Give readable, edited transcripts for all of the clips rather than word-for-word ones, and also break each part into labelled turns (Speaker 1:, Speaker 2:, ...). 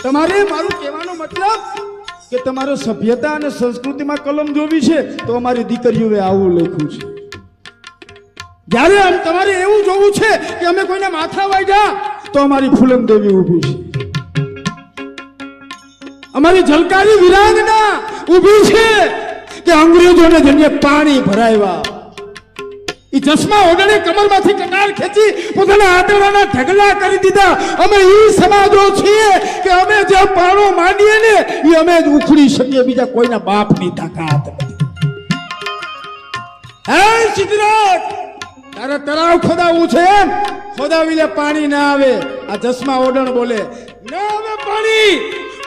Speaker 1: તમારે મારું કહેવાનો મતલબ કે તમારો સભ્યતા અને સંસ્કૃતિમાં કલમ જોવી છે તો અમારી દીકરીઓએ આવું લખ્યું છે. જ્યારે આમ તમારે એવું જોવું છે કે અમે કોઈને માથા વાગ્યા તો અમારી ફૂલન દેવી ઊભી છે. અમારી ઝલકારી વિરાંગના ઊભી છે કે અંગ્રેજોને જેમને પાણી ભરાવ્યા એ ચશ્મા ઓઢાડી કમરમાંથી કટાર ખેંચી પોતાના આંતરડાના ઢગલા કરી દીધા. અમે એ સમાજો છીએ કે અમે જે પાણો માંડીએ ને એ અમે જ ઉખડી શકીએ, બીજા કોઈના બાપની તાકાત નથી. હે સિદ્ધરાજ, તારે તળાવ ખોદાવવું છે એમ? ખોદાવી લે, પાણી ના આવે. આ ચશ્મા ઓઢણ બોલે ના આવે પાણી,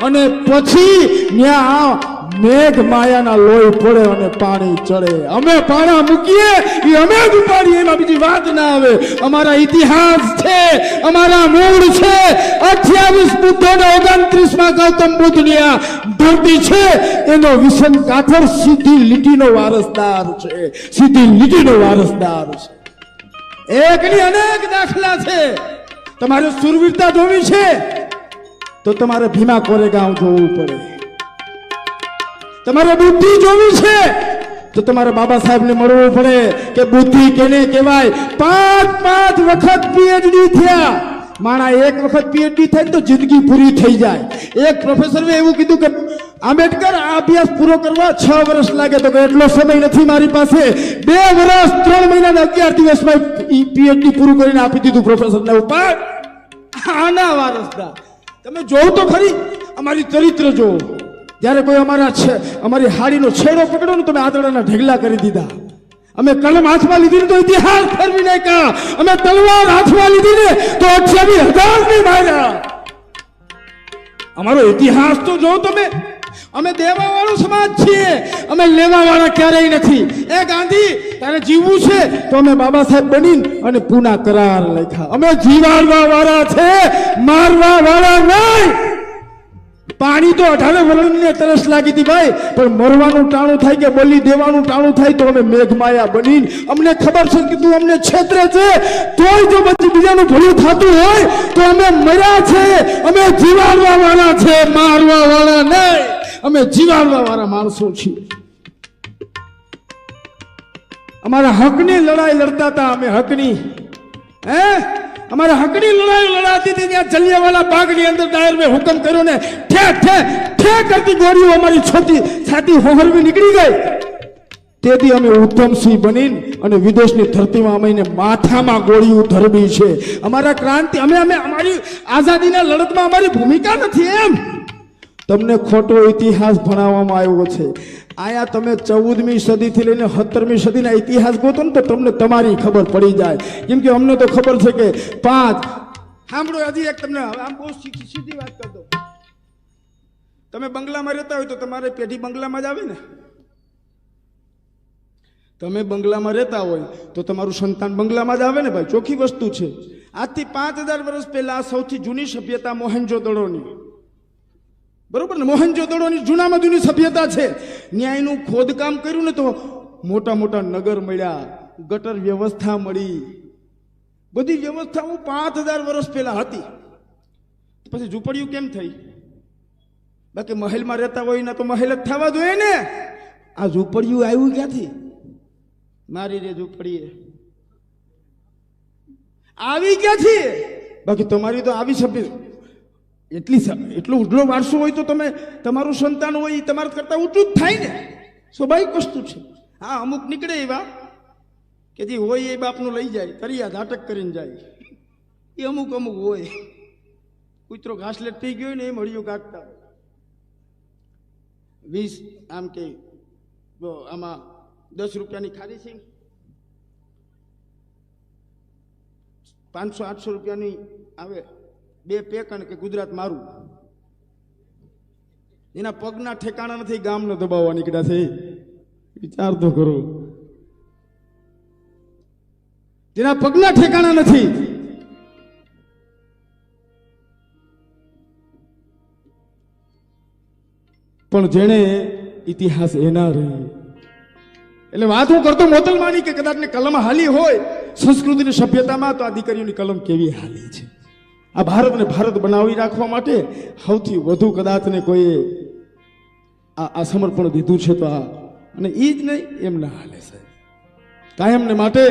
Speaker 1: અને પછી ન્યા મેઘ માયાના લોહી પડે અને પાણી ચડે. અમે પાણા મૂકીએ એ અમે જ ઉપાડીએ, એમાં બીજી વાત ના આવે. અમારા ઇતિહાસ છે, અમારા મૂળ છે. 28 બુદ્ધો ને 29માં ગૌતમ બુદ્ધ ની આ ધરતી છે, એનો વિસન કાથર સીધી લીટીનો વારસદાર છે, સીધી લીટીનો વારસદાર છે. એકની અનેક દાખલા છે. તમારે સુરવીરતા જોવી છે તો તમારે ભીમા કોરેગાંવ જોવું પડે. તમારે બુદ્ધિ જોવી છે તો તમારે બાબા સાહેબને મળવું પડે કે બુદ્ધિ કેને કહેવાય. 5 વખત પીએચડી થયા. માણા એક વખત પીએચડી થાય તો જિંદગી પૂરી થઈ જાય. એક પ્રોફેસરે એવું કીધું કે આંબેડકર આ અભ્યાસ પૂરો કરવા 6 વર્ષ લાગે, તો કે એટલો સમય નથી મારી પાસે. 2 વર્ષ 3 મહિના ને 11 દિવસમાં પીએચડી પૂરું કરીને આપી દીધું પ્રોફેસરને. ઉપર આના વારસદાર તમે જોવ તો ખરી. અમારી ચરિત્ર જોવો. જ્યારે કોઈ અમારી હાડીનો છેડો પકડો ને તમે આંતરડાના ઢગલા કરી દીધા. અમે કલમ હાથમાં લીધી ને તો ઇતિહાસ ફેરવી નાખ્યા. અમે તલવાર હાથમાં લીધી ને તો 28,000 ની માર્યા. અમારો ઇતિહાસ તો જો તમે. અમે દેવા વાળો સમાજ છીએ, અમે લેવા વાળા ક્યારેય નથી. એ ગાંધી, તારે જીવવું છે તો અમે બાબા સાહેબ બની અને પૂના કરાર લખ્યા. અમે જીવાડવા વાળા છે, મારવા વાળા નહીં. પાણી તો 18 વર્ષને તરસ લાગી હતી ભાઈ, પણ મરવાનું ટાણું થાય કે બલી દેવાનું ટાણું થાય તો અમે મેઘમાયા બની. અમને ખબર છે કે તું અમને છેતરે છે, તોય જો પછી બીજાનું ભલું થતું હોય તો અમે મર્યા છે. અમે જીવાડવા વાળા છે, મારવા વાળા નહીં. અમે જીવાડવા વાળા માણસો છીએ. અમારા હકની લડાઈ લડતા હતા અમે. હકની અમારા હકની લડાઈ લડાતી હતી. ત્યાં જલિયાવાલા બાગની અંદર ડાયર મેં હુકમ કર્યો ને ઠે કરતી ગોળીઓ અમારી છાતી હોહરવી નીકળી ગઈ. તેથી અમે ઉત્તમસિંહ બની અને વિદેશની ધરતીમાં અમે માથામાં ગોળીઓ ધરવી છે. અમારા ક્રાંતિ અમે અમારી આઝાદીના લડતમાં અમારી ભૂમિકા નથી એમ. તમને ખોટો ઇતિહાસ ભણાવવામાં આવ્યો છે. આયા તમે 14મી સદીથી લઈને 17મી સદીના ઇતિહાસ ગોતો ને તો તમને તમારી ખબર પડી જાય. કેમ કે અમને તો ખબર છે કે 5 સાંભળો. હજી એક તમને આમ બહુ સીધી વાત કરી દો. તમે બંગલામાં રહેતા હોય તો તમારે પેઢી બંગલામાં જ આવે ને. તમે બંગલામાં રહેતા હોય તો તમારું સંતાન બંગલામાં જ આવે ને ભાઈ. ચોખ્ખી વસ્તુ છે. આજથી 5000 વર્ષ પહેલા સૌથી જૂની સભ્યતા મોહેન્જો-દડોની, બરોબર ને? મોહેન્જો-દડોની જૂનામાં જૂની સભ્યતા છે. ન્યાયનું ખોદકામ કર્યું ને તો મોટા મોટા નગર મળ્યા, ગટર વ્યવસ્થા મળી. બધી વ્યવસ્થાઓ 5000 વર્ષ પહેલા હતી. પછી ઝૂંપડીઓ કેમ થઈ? બાકી મહેલમાં રહેતા હોય ને તો મહેલ જ થવા જોઈએ ને. આ ઝૂંપડીઓ આવ્યું ક્યાંથી? મારી રે ઝૂંપડીએ આવી ક્યાંથી? બાકી તમારી તો આવી સભ્ય એટલો ઉજળો વારસો હોય તો તમે તમારું સંતાન હોય એ તમારા કરતા ઊંચું જ થાય ને. સ્વાભાવિક વસ્તુ છે. હા, અમુક નીકળે એવા કે જે હોય એ બાપનું લઈ જાય, તરિયા ઝાટક કરીને જાય. એ અમુક હોય. કૂતરો ઘાસલેટ થઈ ગયો ને એ મળ્યું કાઢતા 20 આમ કે આમાં 10 રૂપિયાની ખારી સિંગ, 500-800 રૂપિયાની આવે 2 પેક અને કે ગુજરાત મારું. એના પગના ઠેકાણા નથી, ગામને દબાવવા નીકળ્યા છે. વિચાર તો કરો. જેના પગના ઠેકાણા નથી. પણ જેણે ઇતિહાસ એના રહી. એટલે વાત હું કરતો મોતલમાની કે કદાચ ને કલમ હાલી હોય સંસ્કૃતિની સભ્યતામાં, તો આ દીકરીઓની કલમ કેવી હાલી છે. આ ભારતને ભારત બનાવી રાખવા માટે સૌથી વધુ કદાચ ને કોઈ આ સમર્પણ દીધું છે તો આ, અને ઈ જ નહીં એમ ના હાલે છે કાયમને માટે.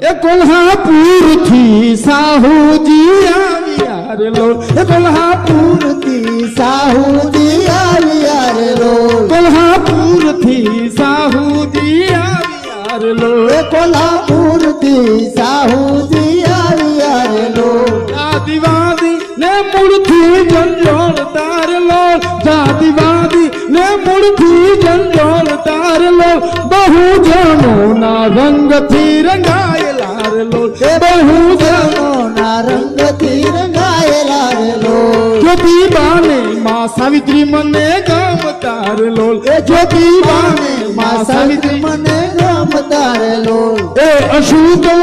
Speaker 1: એ કોલ્હાપુર થી સાહુજી આવ્યા રે લો, એ કોલ્હાપુર થી સાહુજી આવ્યા રે લો, કોલ્હાપુર થી સાહુજી આવ્યા રે લો, એ કોલ્હાપુર થી સાહુજી આવ્યા રે લો. જાતિવાદી ને મૂળથી જંજોળ તારલો, જાતિવાદી ને મૂળથી જંજોળ તારલો, બહુજનો ના રંગથી રંગાયેલા રે લો, બહુજનો ના રંગથી રંગાયેલા રે લો. જ્યોતિબાને માં સાવિત્રી મને ગમતા રે લો, એ જ્યોતિબાને માં સાવિત્રી મને ગમતા રે લો. એ અશુતો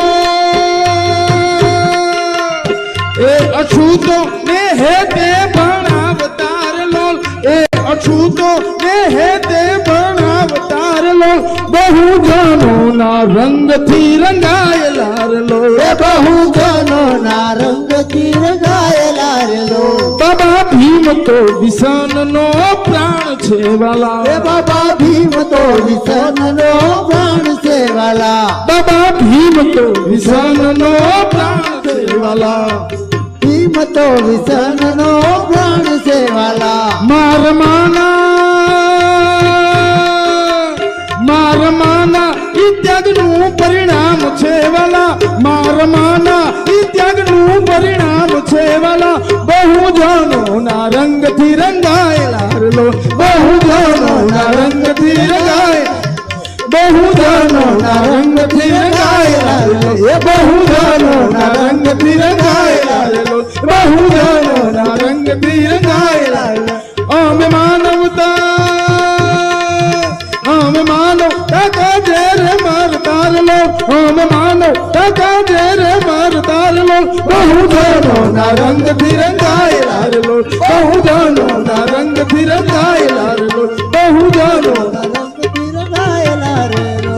Speaker 1: ને હે તે ભણાવતાર લોલ, એ અછૂતો ને હે તે ભણાવતાર લોલ, બહુજનો ના રંગથી રંગાયેલા રે લો, એ બહુજનો ના રંગથી રંગાયેલા રે લો. બાબા ભીમ તો વિસનનો પ્રાણ છે વાલા, એ બાબા ભીમ તો વિસનનો પ્રાણ છે વાલા, બાબા ભીમ તો વિસનનો પ્રાણ છે વાલા, ભીમ તો વિસનનો પ્રાણ છે વાલા. માર માના ઈ ત્યાગનું પરિણામ છે વાલા, માર માના ઈ ત્યાગનું પરિણામ છે વાલા, બહુજનો ના રંગથી રંગાયેલા રે લો, બહુજનો ના રંગથી રંગાયેલા, બહુજનો ના રંગથી રંગાયેલા રે લો, એ બહુજનો ના રંગથી રંગાયેલા રે લો, બહુજનો ના રંગથી રંગાયેલા રે લો. અમે માનવતા કાજે રે મારતાર લો, અમે માનવતા કાજે રે મારતાર લો, બહુજનો ના રંગથી રંગાયેલા રે લો, બહુજનો ના રંગથી રંગાયેલા રે લો, બહુજનો ના રંગથી રંગાયેલા રે લો.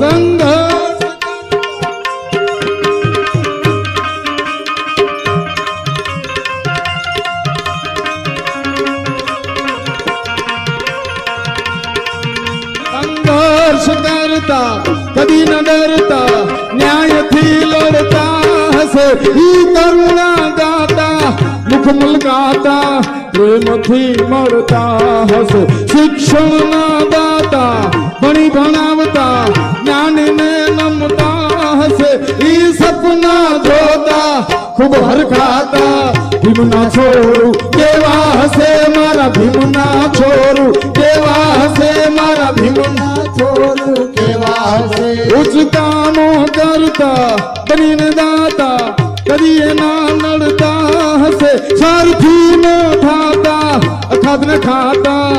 Speaker 1: સંઘર્ષ કરતા કદી ન ડરતા, ન્યાયથી લડતા હશે ઈ કરુણા ગાતા, મુખ મુલકાતા પ્રેમથી મળતા હશે, શિક્ષણના દાતા ભણી ભણાવતા જ્ઞાનને નમતા હશે, ઈ સપના જોતા ખૂબ હરખાતા, ભીમના છોરું કેવા હશે મારા ભીમના છોરું કેવા હશે મારા ભીમના છોરું કેવા હશે. ઉચ્ચ કામો કરતા બનીને દાતા કદી એના નડતા હશે, સ્વાર્થી ન થાતા અખાત ન ખાતા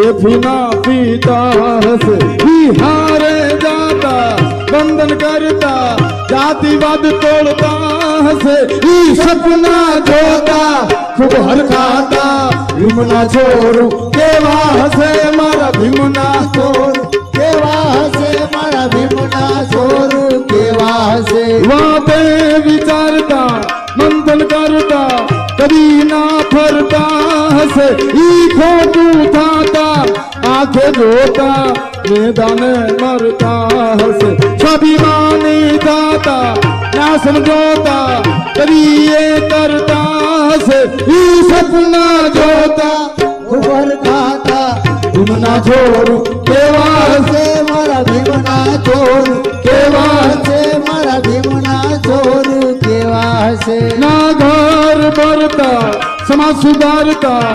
Speaker 1: એથી ના પીતા હશે, વિહારે જાતા બંધન કરતા જાતિવાદ તોડતા હશે, ઈ સપના જોતા ખૂબ હરખાતા, ભીમના છોરું કેવા હશે મારા ભીમના છોરું કેવા હશે મારા ભીમના છોરું કેવા હશે. વાતે વિચારતા મંથન કરતા કદી ના ફરતા હશે, ઈ ખોટું થાતા આંખે જોતા મેદાને મરતા હશે, સ્વાભિમાની થાતા ના સમજોતા કદી એ કરતા હશે, ઈ સપના જોતા ઉભર ખાતા, ભીમના છોરું કેવા હશે મારા ભીમના છોરું કેવા હશે મારા ભીમના છોરું કેવા હશે. ના ઘર ભરતા સમાજ સુધારતા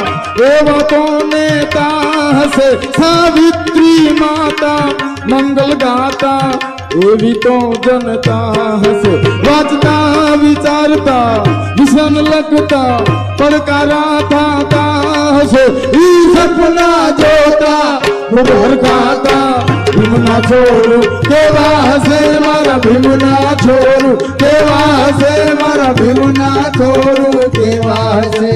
Speaker 1: એવા તો નેતા હશે, સાવિત્રી માતા મંગલ ગાતા એવી તો જનતા હશે, વાંચતા વિચારતા વિષન લખતા પડકારા થાતા હશે, ઈ સપના જોતા ઉભર ખાતા, ભીમના છોરું કેવા હશે મારા ભીમના છોરું કેવા હશે મારા ભીમના છોરું કેવા હશે.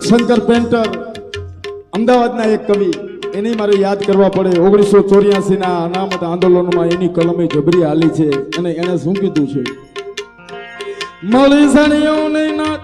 Speaker 1: શંકર પેન્ટર અમદાવાદના એક કવિ એની મારે યાદ કરવા પડે 1984 ના અનામત આંદોલનમાં એની કલમે જબરી હાલી છે અને એને શું કીધું છે મળી સણિયો નહીં ના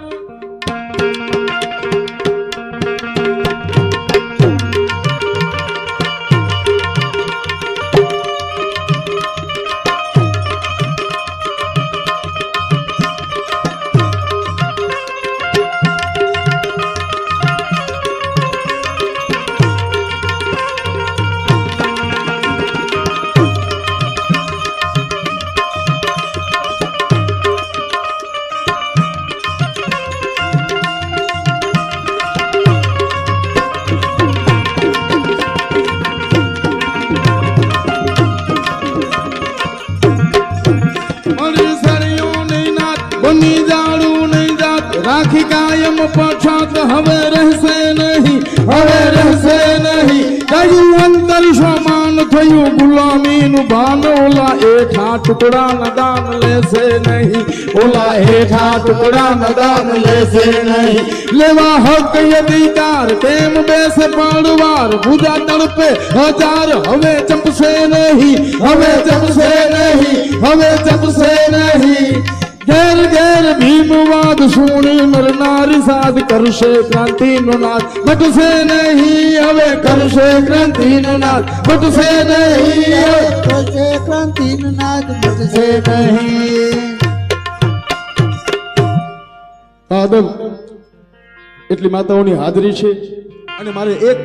Speaker 1: રાખી કાયમ પછાત હવે રહેશે નહીં કયું અંતર સમાન થયું ગુલામીનું ભાન ઓલા એઠા ટુકડા ના દાન લેશે નહીં ઓલા એઠા ટુકડા ના દાન લેશે નહીં લેવા હક અધિકાર કેમ બેસે પાડવાર ભૂજા તડપે હજાર હવે ચપશે નહીં ઘેર ઘેર ભીમવાદ સુણી મરનારી સાદ કરશે ક્રાંતિનો નાદ ઘટશે નહીં હવે કરશે ક્રાંતિનો નાદ ઘટશે નહીં કરશે ક્રાંતિનો નાદ ઘટશે નહીં આદમ એટલી માતાઓની હાજરી છે અને મારે એક